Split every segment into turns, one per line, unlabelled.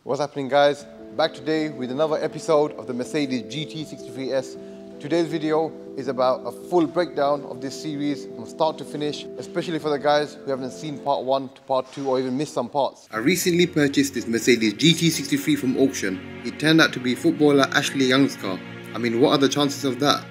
What's happening, guys? Back today with another episode of the Mercedes GT63s. Today's video is about a full breakdown of this series from start to finish, especially for the guys who haven't seen part 1 to part 2 or even missed some parts. I recently purchased this Mercedes GT63 from auction. It turned out to be footballer Ashley Young's car. I mean, what are the chances of that?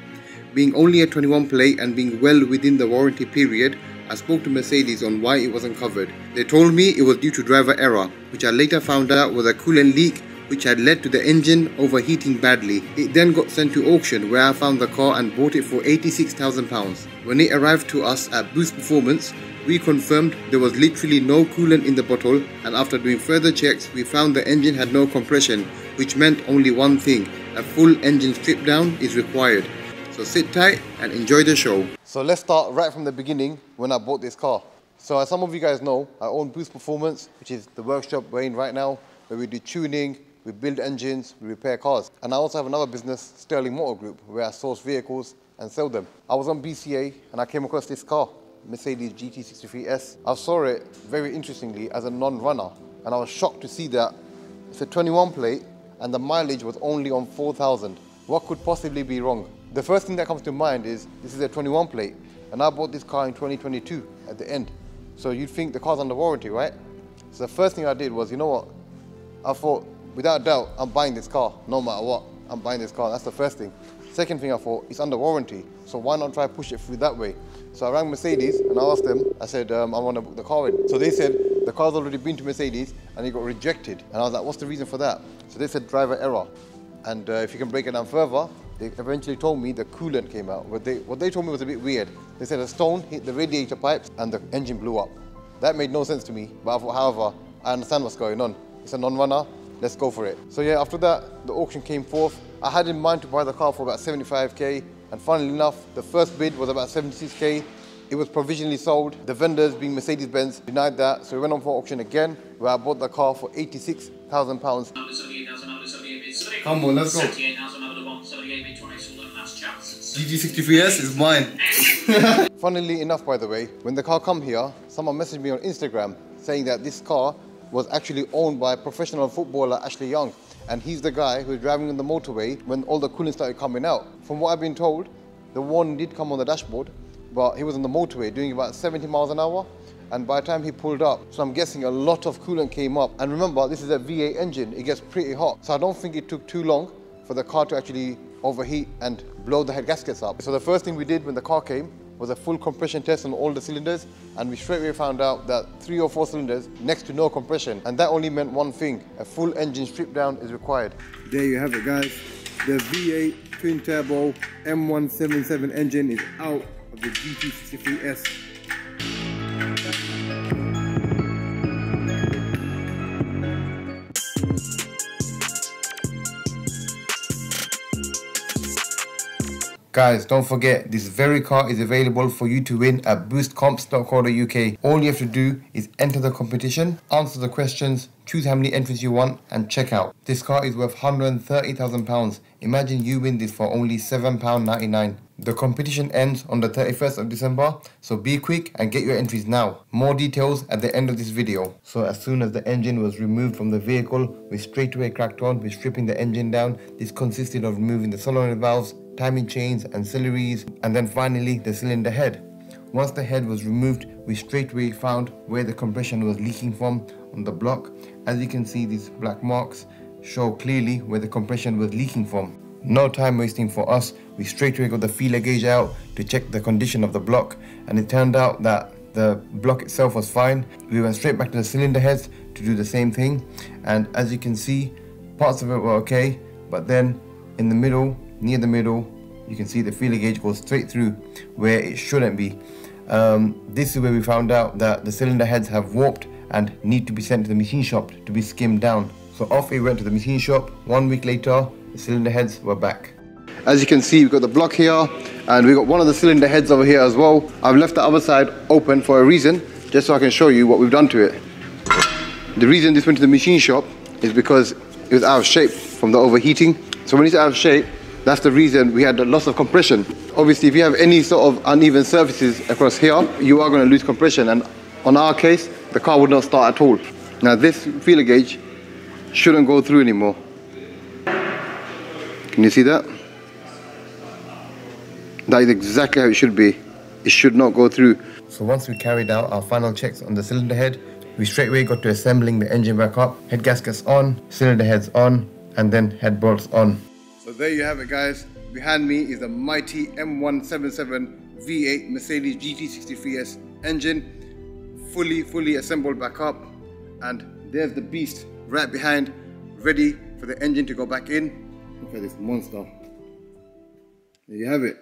Being only a 21 plate and being well within the warranty period, I spoke to Mercedes on why it wasn't covered. They told me it was due to driver error, which I later found out was a coolant leak which had led to the engine overheating badly. It then got sent to auction where I found the car and bought it for £86,000. When it arrived to us at Boost Performance, we confirmed there was literally no coolant in the bottle, and after doing further checks we found the engine had no compression, which meant only one thing: a full engine strip down is required. So sit tight and enjoy the show. So let's start right from the beginning when I bought this car. So as some of you guys know, I own Boost Performance, which is the workshop we're in right now, where we do tuning, we build engines, we repair cars. And I also have another business, Sterling Motor Group, where I source vehicles and sell them. I was on BCA and I came across this car, Mercedes GT63s. I saw it very interestingly as a non-runner, and I was shocked to see that it's a 21 plate and the mileage was only on 4,000. What could possibly be wrong? The first thing that comes to mind is this is a 21 plate, and I bought this car in 2022 at the end. So you'd think the car's under warranty, right? So the first thing I did was, you know what? I thought, without doubt, I'm buying this car, no matter what. I'm buying this car, that's the first thing. Second thing I thought, it's under warranty, so why not try push it through that way? So I rang Mercedes and I asked them, I said, I want to book the car in. So they said, the car's already been to Mercedes and it got rejected. And I was like, what's the reason for that? So they said driver error. And if you can break it down further, they eventually told me the coolant came out. What they told me was a bit weird. They said a stone hit the radiator pipes and the engine blew up. That made no sense to me, but I thought, however, I understand what's going on. It's a non-runner, let's go for it. So yeah, after that, the auction came forth. I had in mind to buy the car for about 75k, and funnily enough, the first bid was about 76k. It was provisionally sold. The vendors, being Mercedes-Benz, denied that, so we went on for auction again, where I bought the car for £86,000. Come on, let's go. GT63s is mine. Funnily enough, by the way, when the car come here, someone messaged me on Instagram saying that this car was actually owned by professional footballer Ashley Young, and he's the guy who was driving on the motorway when all the coolant started coming out. From what I've been told, the warning did come on the dashboard, but he was on the motorway doing about 70 miles an hour, and by the time he pulled up, so I'm guessing a lot of coolant came up. And remember, this is a V8 engine, it gets pretty hot, so I don't think it took too long for the car to actually overheat and blow the head gaskets up. So the first thing we did when the car came was a full compression test on all the cylinders, and we straight away found out that 3 or 4 cylinders next to no compression, and that only meant one thing: a full engine strip down is required. There you have it, guys. The V8 twin turbo M177 engine is out of the GT63s. Guys, don't forget, this very car is available for you to win at boostcomps.co.uk. All you have to do is enter the competition, answer the questions, choose how many entries you want, and check out. This car is worth £130,000. Imagine you win this for only £7.99. The competition ends on the 31st of December, so be quick and get your entries now. More details at the end of this video. So as soon as the engine was removed from the vehicle, we straight away cracked on with stripping the engine down. This consisted of removing the solenoid valves, timing chains, ancillaries, and then finally the cylinder head. Once the head was removed, we straight away found where the compression was leaking from on the block. As you can see, these black marks show clearly where the compression was leaking from. No time wasting for us, we straight away got the feeler gauge out to check the condition of the block, and it turned out that the block itself was fine. We went straight back to the cylinder heads to do the same thing, and as you can see, parts of it were okay, but then in the middle, near the middle, you can see the feeler gauge goes straight through where it shouldn't be. This is where we found out that the cylinder heads have warped and need to be sent to the machine shop to be skimmed down. So off we went to the machine shop. 1 week later, the cylinder heads were back. As you can see, we've got the block here, and we've got one of the cylinder heads over here as well. I've left the other side open for a reason, just so I can show you what we've done to it. The reason this went to the machine shop is because it was out of shape from the overheating. So when it's out of shape, that's the reason we had a loss of compression. Obviously, if you have any sort of uneven surfaces across here, you are going to lose compression, and on our case, the car would not start at all. Now this feeler gauge shouldn't go through anymore. Can you see that? That is exactly how it should be. It should not go through. So once we carried out our final checks on the cylinder head, we straight away got to assembling the engine back up. Head gaskets on, cylinder heads on, and then head bolts on. So there you have it, guys. Behind me is the mighty M177 V8 Mercedes GT63s engine, fully assembled back up. And there's the beast right behind, ready for the engine to go back in. Look at this monster. There you have it.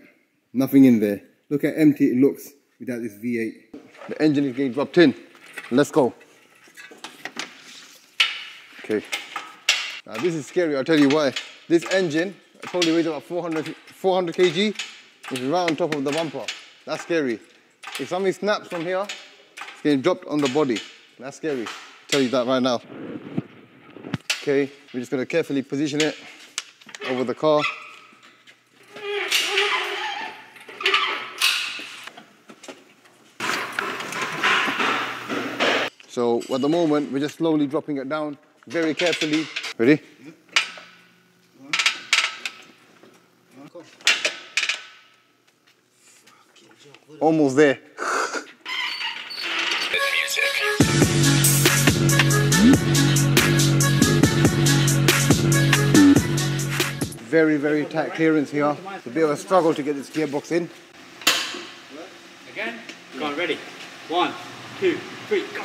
Nothing in there. Look how empty it looks without this V8. The engine is getting dropped in. Let's go. Okay. Now this is scary, I'll tell you why. This engine, I told you, weighs about 400 kg. It's right on top of the bumper. That's scary. If something snaps from here, it's getting dropped on the body. That's scary. I'll tell you that right now. Okay, we're just going to carefully position it over the car. So at the moment, we're just slowly dropping it down, very carefully. Ready? Almost there. Very tight clearance here. It's a bit of a struggle to get this gearbox in.
Again? Go on, ready? 1, 2, 3, go.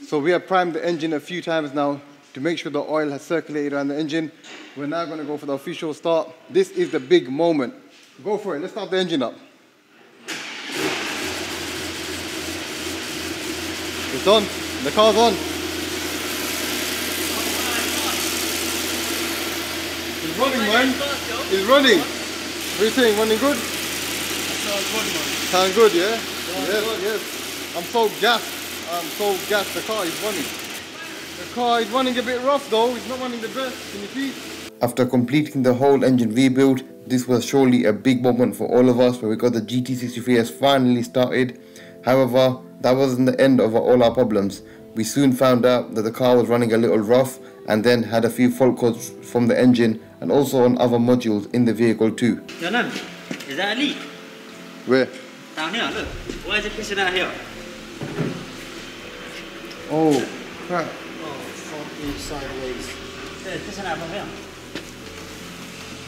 So we have primed the engine a few times now to make sure the oil has circulated around the engine. We're now going to go for the official start. This is the big moment. Go for it. Let's start the engine up. It's on. The car's on. It's running, man. It's running. What are you saying? Running good? Sounds good, yeah? Yes. I'm so gassed. The car is running. The car is running a bit rough though. It's not running the best. Can you see? After completing the whole engine rebuild, this was surely a big moment for all of us where we got the GT63s finally started. However, that wasn't the end of all our problems. We soon found out that the car was running a little rough and then had a few fault codes from the engine and also on other modules in the vehicle too.
Janan, is that a leak?
Where?
Down here, look. Why is it pissing out here?
Oh, crap.
Oh, something sideways. Yeah, it's pissing out from here.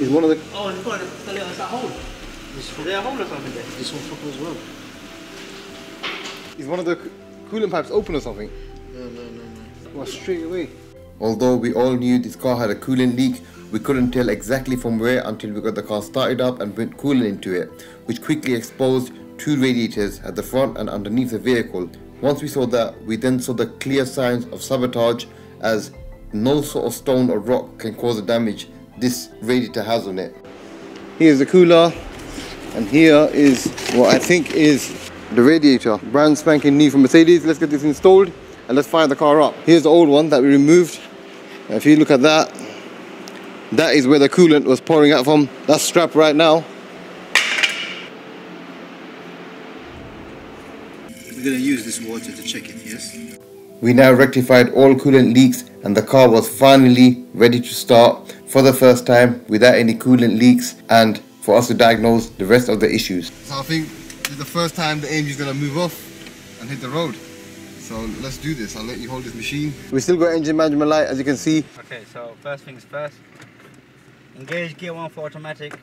Is one of the...
Oh, it's got a little hole. Is there a hole or something there?
This one proper as well.
Is one of the coolant pipes open or something?
No.
Well, straight away. Although we all knew this car had a coolant leak, we couldn't tell exactly from where until we got the car started up and put coolant into it, which quickly exposed two radiators at the front and underneath the vehicle. Once we saw that, we then saw the clear signs of sabotage, as no sort of stone or rock can cause the damage this radiator has on it. Here's the cooler, and here is what I think is the radiator. Brand spanking new from Mercedes. Let's get this installed and let's fire the car up. Here's the old one that we removed. And if you look at that, that is where the coolant was pouring out from. That's strapped right now.
We're going to use this water to check it, yes?
We now rectified all coolant leaks and the car was finally ready to start for the first time without any coolant leaks and for us to diagnose the rest of the issues. So I think this is the first time the AMG is going to move off and hit the road. So let's do this. I'll let you hold this machine. We still got engine management light, as you can see.
Okay, so first things first. Engage gear 1 for automatic.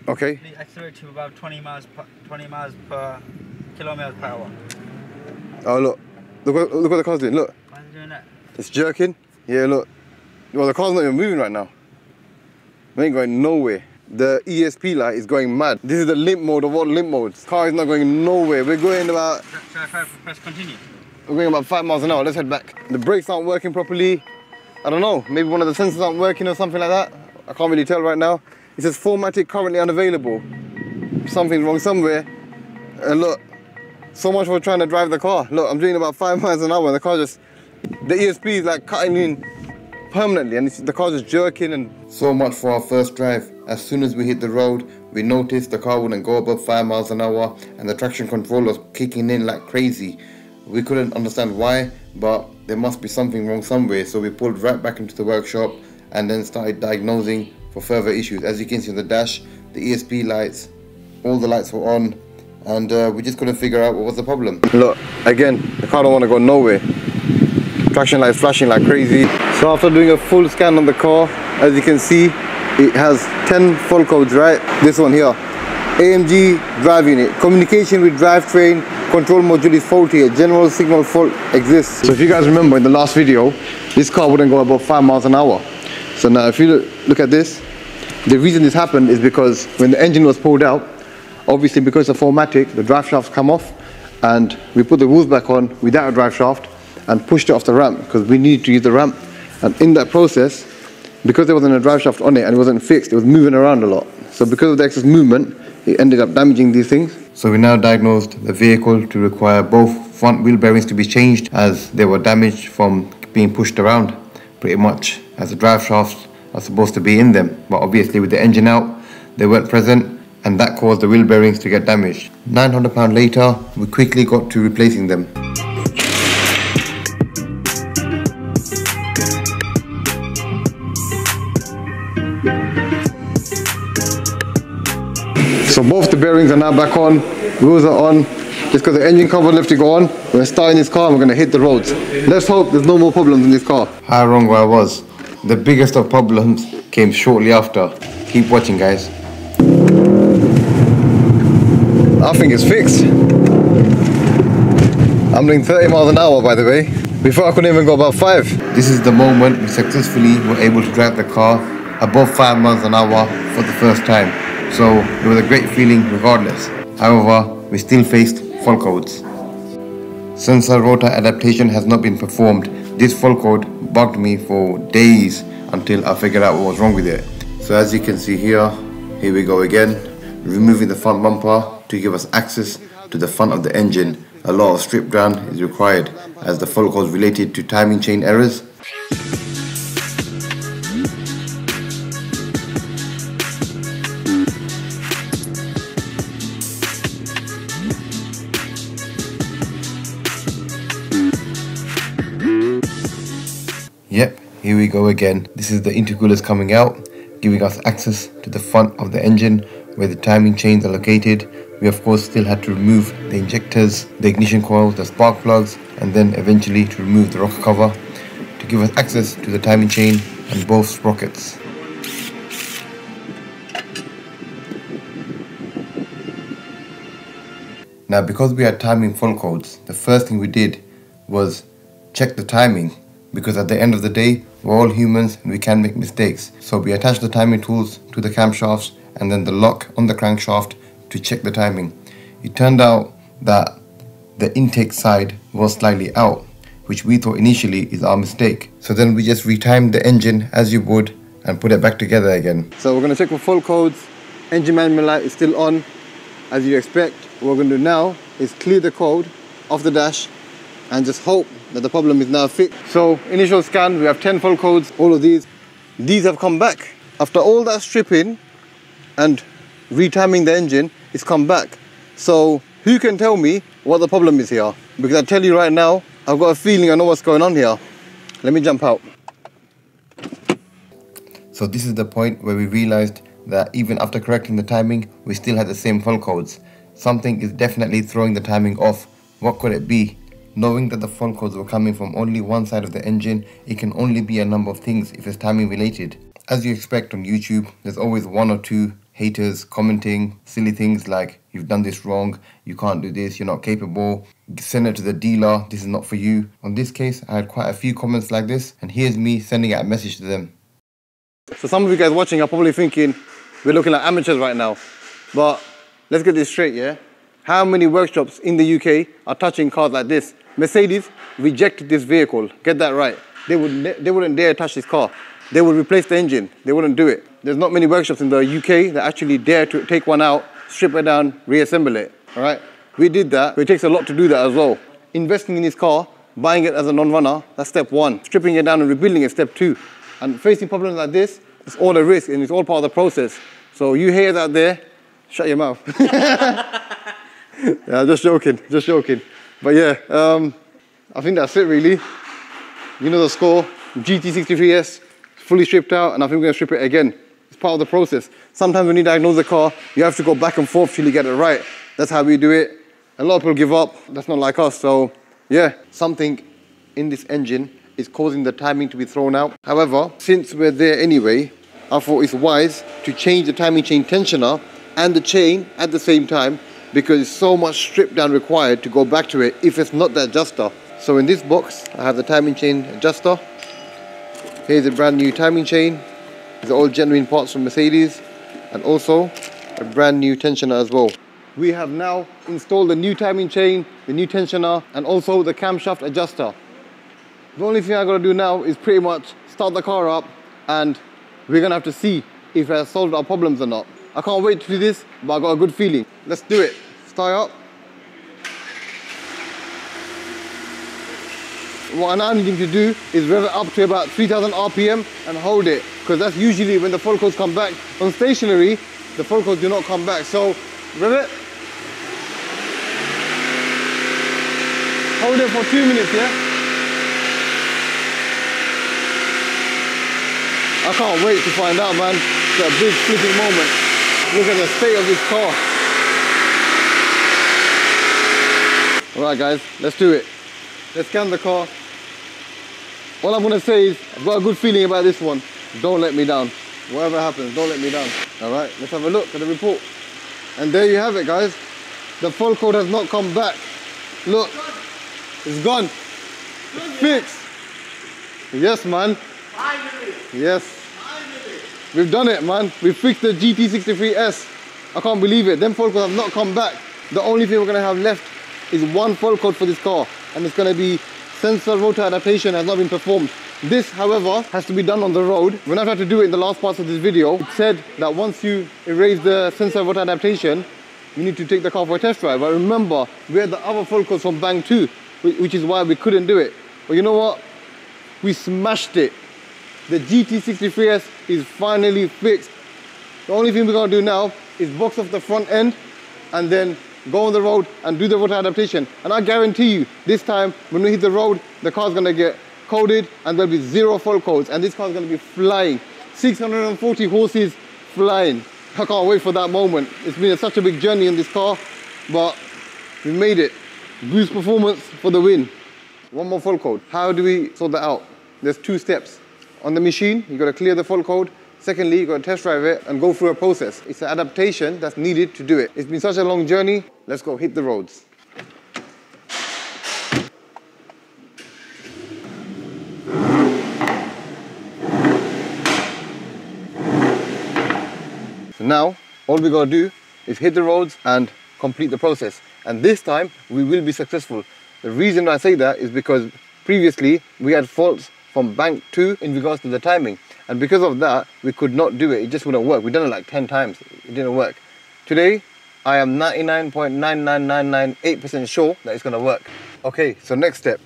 Okay.
Please accelerate to about 20 miles per kilometers per hour.
Oh look what the car's doing. Look.
Why is it doing that?
It's jerking. Yeah, look. Well, the car's not even moving right now. We ain't going nowhere. The ESP light is going mad. This is the limp mode of all limp modes. Car is not going nowhere. We're going about...
Should I press continue?
We're going about 5 miles an hour. Let's head back. The brakes aren't working properly. I don't know. Maybe one of the sensors aren't working or something like that. I can't really tell right now. It says formatted, currently unavailable. Something's wrong somewhere. And look, so much for trying to drive the car. Look, I'm doing about 5 miles an hour and the car just... The ESP is like cutting in permanently and the car's just jerking and... So much for our first drive. As soon as we hit the road, we noticed the car wouldn't go above 5 miles an hour and the traction control was kicking in like crazy. We couldn't understand why, but there must be something wrong somewhere, so we pulled right back into the workshop and then started diagnosing for further issues. As you can see on the dash, the ESP lights, all the lights were on, and we just couldn't figure out what was the problem. Look, again, the car don't want to go nowhere. Traction lights flashing like crazy. So after doing a full scan on the car, as you can see, it has 10 fault codes, right? This one here, AMG drive unit, communication with drivetrain, control module is faulty, a general signal fault exists. So if you guys remember in the last video, this car wouldn't go above 5 miles an hour. So now if you look at this, the reason this happened is because when the engine was pulled out, obviously because of 4MATIC, the drive shafts come off, and we put the wheels back on without a drive shaft and pushed it off the ramp because we needed to use the ramp. And in that process, because there wasn't a drive shaft on it and it wasn't fixed, it was moving around a lot. So because of the excess movement, it ended up damaging these things. So we now diagnosed the vehicle to require both front wheel bearings to be changed as they were damaged from being pushed around pretty much, as the drive shafts are supposed to be in them. But obviously with the engine out, they weren't present, and that caused the wheel bearings to get damaged. £900 later, we quickly got to replacing them. So both the bearings are now back on, wheels are on. Just because the engine cover left to go on, we're starting this car and we're going to hit the roads. Let's hope there's no more problems in this car. How wrong I was. The biggest of problems came shortly after. Keep watching, guys. I think it's fixed. I'm doing 30 miles an hour, by the way. Before I couldn't even go above 5. This is the moment we successfully were able to drive the car above 5 miles an hour for the first time. So it was a great feeling regardless. However, we still faced fault codes. Sensor rotor adaptation has not been performed. This fault code bugged me for days until I figured out what was wrong with it. So as you can see here we go again, removing the front bumper to give us access to the front of the engine. A lot of strip down is required as the fault codes related to timing chain errors. Yep, here we go again. This is the intercoolers coming out, giving us access to the front of the engine where the timing chains are located. We of course still had to remove the injectors, the ignition coils, the spark plugs, and then eventually to remove the rocker cover to give us access to the timing chain and both sprockets. Now because we had timing fault codes, the first thing we did was check the timing, because at the end of the day, we're all humans and we can make mistakes. So we attached the timing tools to the camshafts and then the lock on the crankshaft to check the timing. It turned out that the intake side was slightly out, which we thought initially is our mistake. So then we just retimed the engine as you would and put it back together again. So we're going to check for fault codes. Engine manual light is still on, as you expect. What we're going to do now is clear the code off the dash and just hope that the problem is now fixed. So initial scan, we have 10 fault codes, all of these have come back. After all that stripping and retiming the engine, it's come back. So who can tell me what the problem is here? Because I tell you right now, I've got a feeling I know what's going on here. Let me jump out. So this is the point where we realized that even after correcting the timing, we still had the same fault codes. Something is definitely throwing the timing off. What could it be? Knowing that the fault codes were coming from only one side of the engine, it can only be a number of things if it's timing related. As you expect on YouTube, there's always one or two haters commenting silly things like, you've done this wrong, you can't do this, you're not capable, send it to the dealer, this is not for you. On this case, I had quite a few comments like this, and here's me sending out a message to them. So some of you guys watching are probably thinking, we're looking like amateurs right now. But let's get this straight, yeah? How many workshops in the UK are touching cars like this? Mercedes rejected this vehicle, get that right. They wouldn't dare touch this car. They would replace the engine, they wouldn't do it. There's not many workshops in the UK that actually dare to take one out, strip it down, reassemble it, all right? We did that, but it takes a lot to do that as well. Investing in this car, buying it as a non-runner, that's step one. Stripping it down and rebuilding it, step two. And facing problems like this, it's all a risk and it's all part of the process. So you haters out there, Shut your mouth. Yeah, just joking, just joking. But yeah, I think that's it really. You know the score, GT63s, fully stripped out, and I think we're gonna strip it again. It's part of the process. Sometimes when you diagnose a car, you have to go back and forth till you get it right. That's how we do it. A lot of people give up, that's not like us, so yeah. Something in this engine is causing the timing to be thrown out. However, since we're there anyway, I thought it's wise to change the timing chain tensioner and the chain at the same time, because it's so much strip down required to go back to it if it's not the adjuster. So in this box, I have the timing chain adjuster. Here's a brand new timing chain. These are all genuine parts from Mercedes, and also a brand new tensioner as well. We have now installed the new timing chain, the new tensioner, and also the camshaft adjuster. The only thing I gotta do now is pretty much start the car up, and we're gonna have to see if it has solved our problems or not. I can't wait to do this, but I got a good feeling. Let's do it. Start up. What I now need to do is rev it up to about 3000 RPM and hold it, because that's usually when the fault codes come back. On stationary, the fault codes do not come back. So rev it. Hold it for 2 minutes, yeah? I can't wait to find out, man. It's a big flipping moment. Look at the state of this car. Alright guys, let's do it. Let's scan the car. All I'm gonna say is, I've got a good feeling about this one. Don't let me down. Whatever happens, don't let me down. Alright, let's have a look at the report. And there you have it, guys. The fault code has not come back. Look, it's gone. It's fixed. Yes, man.
Finally.
Yes.
Finally.
We've done it, man. We've fixed the GT63s. I can't believe it. Them fault codes have not come back. The only thing we're gonna have left is one fault code for this car, and it's gonna be sensor rotor adaptation has not been performed. This, however, has to be done on the road. When I tried to do it in the last parts of this video, it said that once you erase the sensor rotor adaptation, you need to take the car for a test drive. But remember, we had the other fault codes from Bang 2, which is why we couldn't do it. But you know what? We smashed it. The GT63s is finally fixed. The only thing we're gonna do now is box off the front end and then go on the road and do the rotor adaptation. And I guarantee you, this time when we hit the road, the car's gonna get coded and there'll be 0 fault codes, and this car's gonna be flying. 640 horses flying. I can't wait for that moment. It's been such a big journey in this car, but we made it. Boost performance for the win. One more fault code. How do we sort that out? There's 2 steps. On the machine, you gotta clear the fault code. Secondly, you gotta test drive it and go through a process. It's an adaptation that's needed to do it. It's been such a long journey. Let's go hit the roads. So now, all we gotta do is hit the roads and complete the process. And this time, we will be successful. The reason I say that is because previously, we had faults from Bank 2 in regards to the timing. And because of that, we could not do it. It just wouldn't work. We've done it like 10 times. It didn't work. Today, I am 99.99998% sure that it's gonna work. Okay, so next step.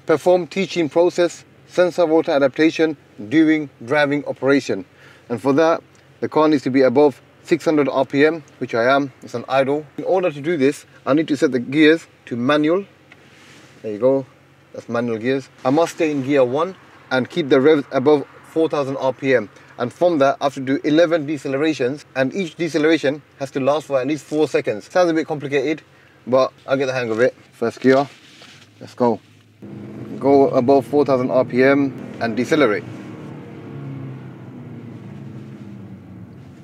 Perform teaching process, sensor rotor adaptation during driving operation. And for that, the car needs to be above 600 RPM, which I am. It's on idle. In order to do this, I need to set the gears to manual. There you go. That's manual gears. I must stay in gear 1 and keep the revs above 4000 RPM. And from that, I have to do 11 decelerations, and each deceleration has to last for at least 4 seconds. Sounds a bit complicated, but I'll get the hang of it. First gear, let's go. Go above 4000 RPM and decelerate.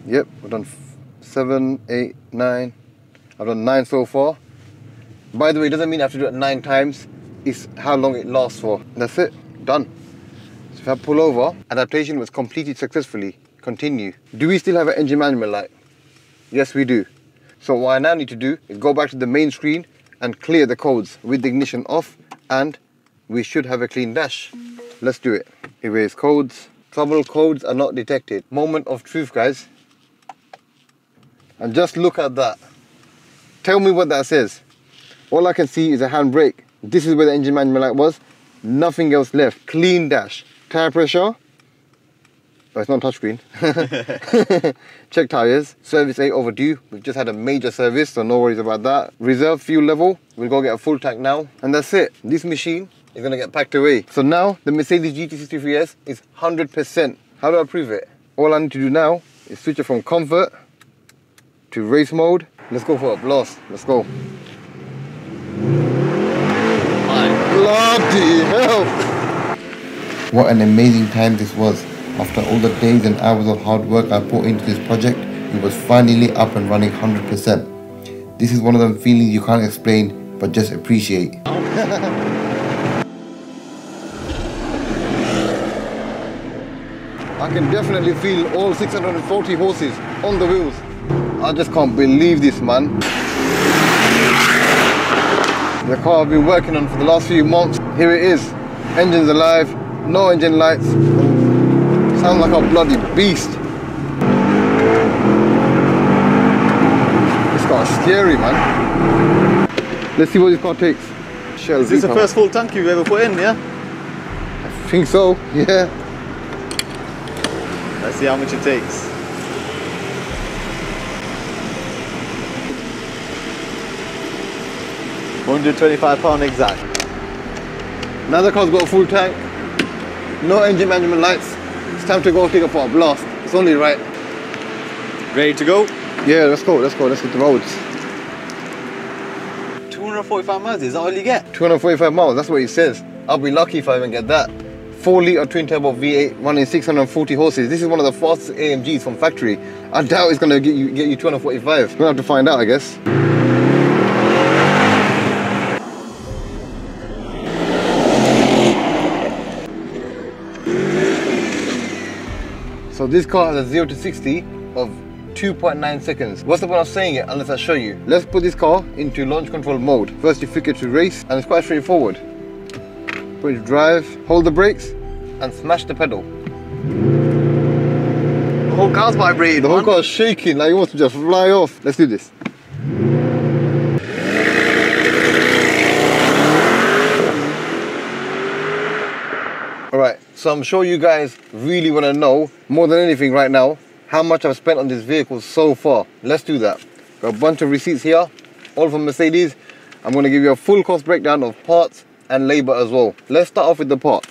Yep, I've done 7, 8, 9. I've done 9 so far. By the way, it doesn't mean I have to do it 9 times. It's how long it lasts for. That's it, done. So if I pull over, adaptation was completed successfully. Continue. Do we still have an engine management light? Yes, we do. So what I now need to do is go back to the main screen and clear the codes with the ignition off, and we should have a clean dash. Let's do it. Erase codes. Trouble codes are not detected. Moment of truth, guys. And just look at that. Tell me what that says. All I can see is a handbrake. This is where the engine management light was. Nothing else left. Clean dash. Tire pressure. Oh, it's not touchscreen. Check tyres. Service A overdue. We've just had a major service, so no worries about that. Reserve fuel level. We'll go get a full tank now. And that's it. This machine is going to get packed away. So now the Mercedes GT63s is 100%. How do I prove it? All I need to do now is switch it from comfort to race mode. Let's go for a blast. Let's go. My bloody hell! What an amazing time this was. After all the days and hours of hard work I put into this project, it was finally up and running 100%. This is one of them feelings you can't explain, but just appreciate. I can definitely feel all 640 horses on the wheels. I just can't believe this, man. The car I've been working on for the last few months, here it is. Engine's alive, no engine lights. Sounds like a bloody beast. This car is scary, man. Let's see what this car takes. Shell
Is this the first full tank you've ever put in, yeah?
I think so, yeah.
Let's see how much it takes. £125 exact.
Now the car's got a full tank, no engine management lights. It's time to go take it for a blast. It's only right.
Ready to go?
Yeah, let's go, let's hit the roads.
245 miles, is that all you get?
245 miles, that's what it says. I'll be lucky if I even get that. 4-litre twin-turbo V8 running 640 horses. This is one of the fastest AMGs from factory. I doubt it's going to get you 245. We're going to have to find out, I guess. So this car has a 0 to 60 of 2.9 seconds. What's the point of saying it unless I show you? Let's put this car into launch control mode. First you flick it to race, and it's quite straightforward. Put it to drive, hold the brakes, and smash the pedal.
The whole car's vibrating.
The whole car is shaking like it wants to just fly off. Let's do this. Alright, so I'm sure you guys really want to know, more than anything right now, how much I've spent on this vehicle so far. Let's do that. Got a bunch of receipts here, all from Mercedes. I'm going to give you a full cost breakdown of parts and labour as well. Let's start off with the parts.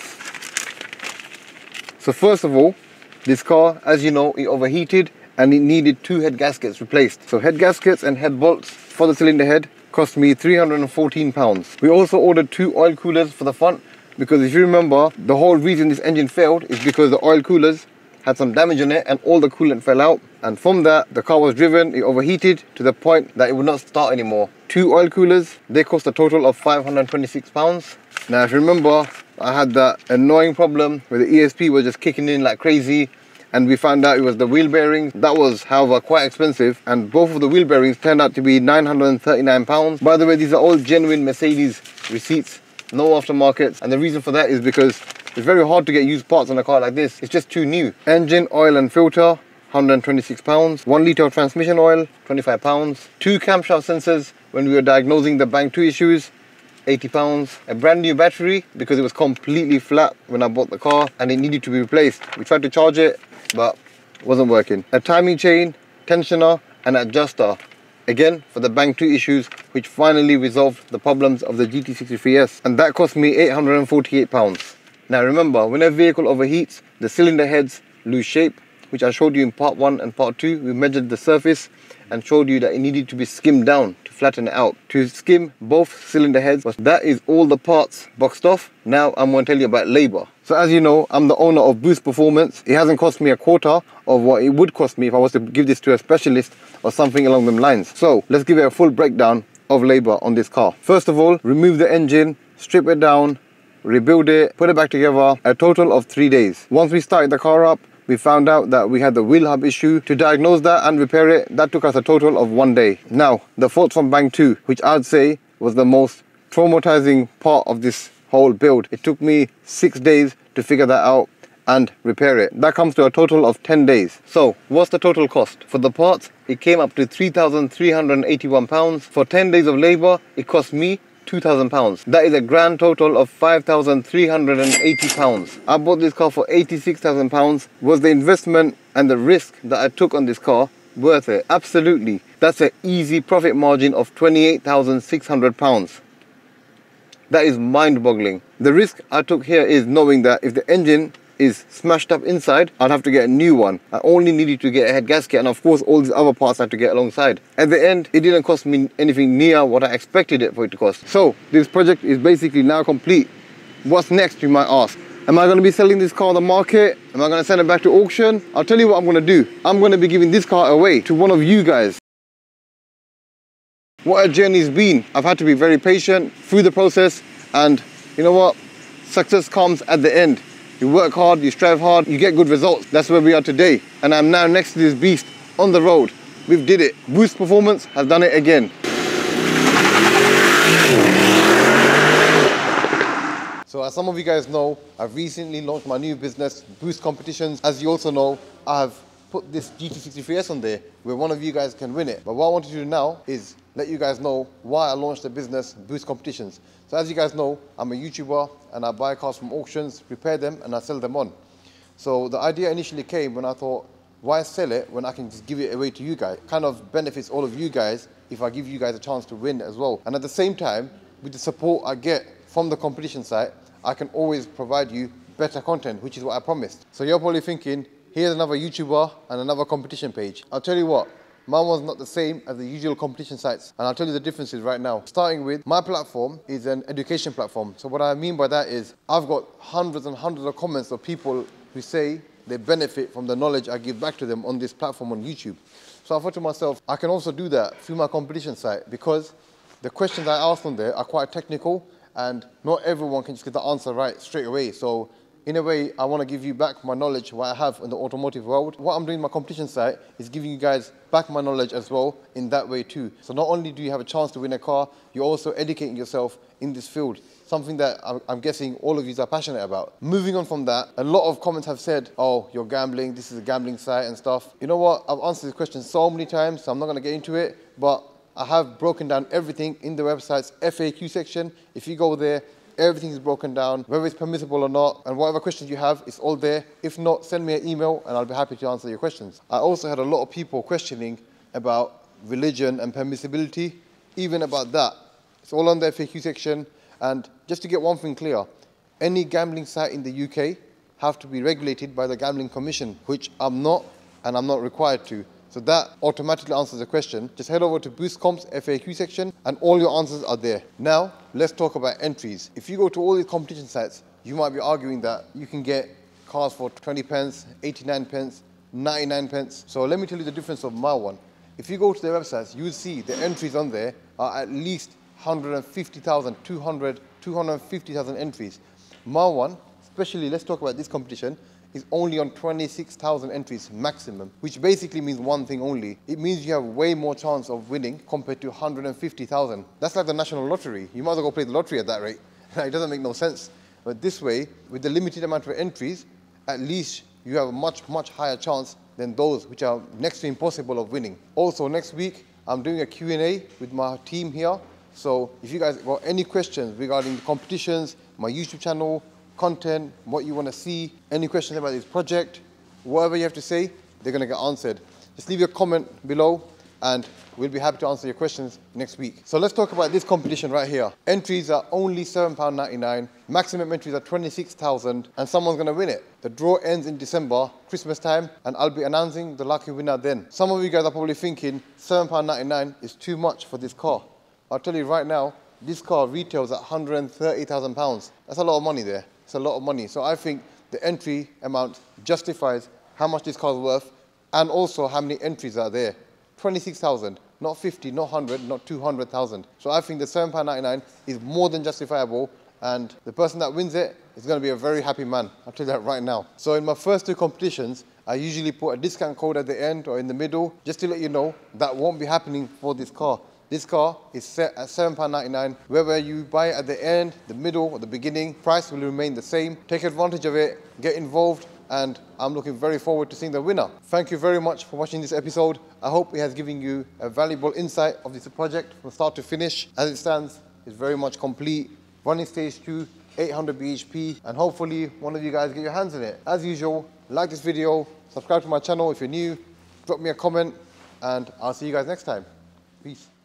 So first of all, this car, as you know, it overheated and it needed 2 head gaskets replaced. So head gaskets and head bolts for the cylinder head cost me £314. We also ordered 2 oil coolers for the front, because if you remember, the whole reason this engine failed is because the oil coolers had some damage on it and all the coolant fell out. And from that, the car was driven, it overheated to the point that it would not start anymore. 2 oil coolers, they cost a total of £526. Now, if you remember, I had that annoying problem where the ESP was just kicking in like crazy, and we found out it was the wheel bearings. That was, however, quite expensive, and both of the wheel bearings turned out to be £939. By the way, these are all genuine Mercedes receipts, no aftermarkets, and the reason for that is because it's very hard to get used parts on a car like this. It's just too new. Engine, oil and filter, £126. 1 litre of transmission oil, £25. 2 camshaft sensors when we were diagnosing the Bank 2 issues, £80. A brand new battery because it was completely flat when I bought the car and it needed to be replaced. We tried to charge it, but it wasn't working. A timing chain, tensioner and adjuster. Again, for the Bank 2 issues, which finally resolved the problems of the GT63s. And that cost me £848. Now remember, when a vehicle overheats, the cylinder heads lose shape, which I showed you in part 1 and part 2. We measured the surface and showed you that it needed to be skimmed down to flatten it out. To skim both cylinder heads, that is all the parts boxed off. Now I'm going to tell you about labour. So as you know, I'm the owner of Boost Performance. It hasn't cost me a quarter of what it would cost me if I was to give this to a specialist or something along them lines. So let's give it a full breakdown of labour on this car. First of all, remove the engine, strip it down, rebuild it, put it back together, a total of 3 days. Once we started the car up, we found out that we had the wheel hub issue. To diagnose that and repair it, that took us a total of 1 day. Now, the fault from Bank 2, which I'd say was the most traumatizing part of this whole build. It took me 6 days to figure that out and repair it. That comes to a total of 10 days. So, what's the total cost? For the parts, it came up to £3,381. For 10 days of labour, it cost me £2,000. That is a grand total of £5,380. I bought this car for £86,000. Was the investment and the risk that I took on this car worth it? Absolutely. That's an easy profit margin of £28,600. That is mind-boggling. The risk I took here is knowing that if the engine is smashed up inside, I'd have to get a new one. I only needed to get a head gasket, and of course all these other parts I had to get alongside. At the end, it didn't cost me anything near what I expected it for it to cost. So this project is basically now complete. What's next, you might ask? Am I going to be selling this car on the market? Am I going to send it back to auction? I'll tell you what I'm going to do. I'm going to be giving this car away to one of you guys. What a journey it's been. I've had to be very patient through the process, and you know what? Success comes at the end. You work hard, you strive hard, you get good results. That's where we are today. And I'm now next to this beast on the road. We've did it. Boost Performance has done it again. So as some of you guys know, I've recently launched my new business, Boost Competitions. As you also know, I have put this GT63s on there where one of you guys can win it. But what I want to do now is let you guys know why I launched the business, Boost Competitions. So as you guys know, I'm a YouTuber and I buy cars from auctions, repair them, and I sell them on. So the idea initially came when I thought, why sell it when I can just give it away to you guys? It kind of benefits all of you guys if I give you guys a chance to win as well. And at the same time, with the support I get from the competition site, I can always provide you better content, which is what I promised. So you're probably thinking, here's another YouTuber and another competition page. I'll tell you what, my one's not the same as the usual competition sites, and I'll tell you the differences right now. Starting with, my platform is an education platform. So what I mean by that is, I've got hundreds and hundreds of comments of people who say they benefit from the knowledge I give back to them on this platform on YouTube. So I thought to myself, I can also do that through my competition site, because the questions I ask on there are quite technical, and not everyone can just get the answer right straight away. So in a way, I want to give you back my knowledge, what I have in the automotive world. What I'm doing in my competition site is giving you guys back my knowledge as well in that way too. So not only do you have a chance to win a car, you're also educating yourself in this field, something that I'm guessing all of you are passionate about. Moving on from that, a lot of comments have said, oh, you're gambling, this is a gambling site and stuff. You know what, I've answered this question so many times, so I'm not going to get into it, but I have broken down everything in the website's FAQ section. If you go there, everything is broken down, whether it's permissible or not, and whatever questions you have, it's all there. If not, send me an email and I'll be happy to answer your questions. I also had a lot of people questioning about religion and permissibility, even about that. It's all on the FAQ section. And just to get one thing clear, any gambling site in the UK have to be regulated by the Gambling Commission, which I'm not, and I'm not required to. So that automatically answers the question. Just head over to BoostComp's FAQ section and all your answers are there. Now, let's talk about entries. If you go to all these competition sites, you might be arguing that you can get cars for 20 pence, 89 pence, 99 pence. So let me tell you the difference of my one. If you go to their websites, you will see the entries on there are at least 150,000, 250,000 entries. My one, especially, let's talk about this competition, is only on 26,000 entries maximum, which basically means one thing only. It means you have way more chance of winning compared to 150,000. That's like the national lottery. You might as well go play the lottery at that rate. It doesn't make no sense. But this way, with the limited amount of entries, at least you have a much, much higher chance than those which are next to impossible of winning. Also, next week, I'm doing a Q&A with my team here. So if you guys got any questions regarding the competitions, my YouTube channel, content, what you want to see, any questions about this project, whatever you have to say, they're going to get answered. Just leave your comment below and we'll be happy to answer your questions next week. So let's talk about this competition right here. Entries are only £7.99, maximum entries are 26,000, and someone's going to win it. The draw ends in December, Christmas time, and I'll be announcing the lucky winner then. Some of you guys are probably thinking £7.99 is too much for this car. I'll tell you right now, this car retails at £130,000. That's a lot of money there. It's a lot of money. So I think the entry amount justifies how much this car is worth and also how many entries are there. 26,000, not 50, not 100, not 200,000. So I think the £7.99 is more than justifiable, and the person that wins it is going to be a very happy man. I'll tell you that right now. So in my first two competitions, I usually put a discount code at the end or in the middle, just to let you know that won't be happening for this car. This car is set at £7.99. Whether you buy it at the end, the middle, or the beginning, price will remain the same. Take advantage of it, get involved, and I'm looking very forward to seeing the winner. Thank you very much for watching this episode. I hope it has given you a valuable insight of this project from start to finish. As it stands, is very much complete. Running stage 2, 800 bhp, and hopefully one of you guys get your hands in it. As usual, like this video, subscribe to my channel if you're new, drop me a comment, and I'll see you guys next time. Peace.